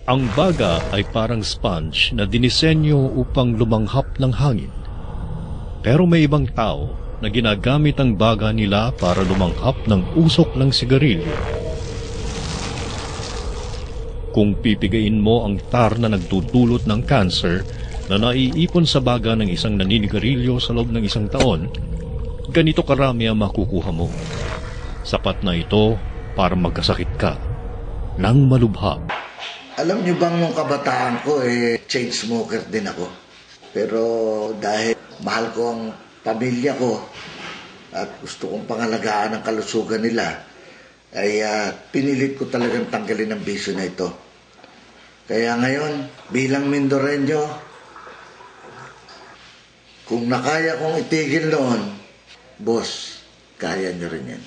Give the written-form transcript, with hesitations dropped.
Ang baga ay parang sponge na dinisenyo upang lumanghap ng hangin. Pero may ibang tao na ginagamit ang baga nila para lumanghap ng usok ng sigarilyo. Kung pipigain mo ang tar na nagdudulot ng cancer na naiipon sa baga ng isang naninigarilyo sa loob ng isang taon, ganito karami ang makukuha mo. Sapat na ito para magkasakit ka ng malubha. Alam niyo bang nung kabataan ko, chain smoker din ako. Pero dahil mahal ko ang pamilya ko at gusto kong pangalagaan ang kalusugan nila, ay pinilit ko talagang tanggalin ang bisyo na ito. Kaya ngayon, bilang Mindoreño, kung nakaya kong itigil noon, boss, kaya nyo rin yan.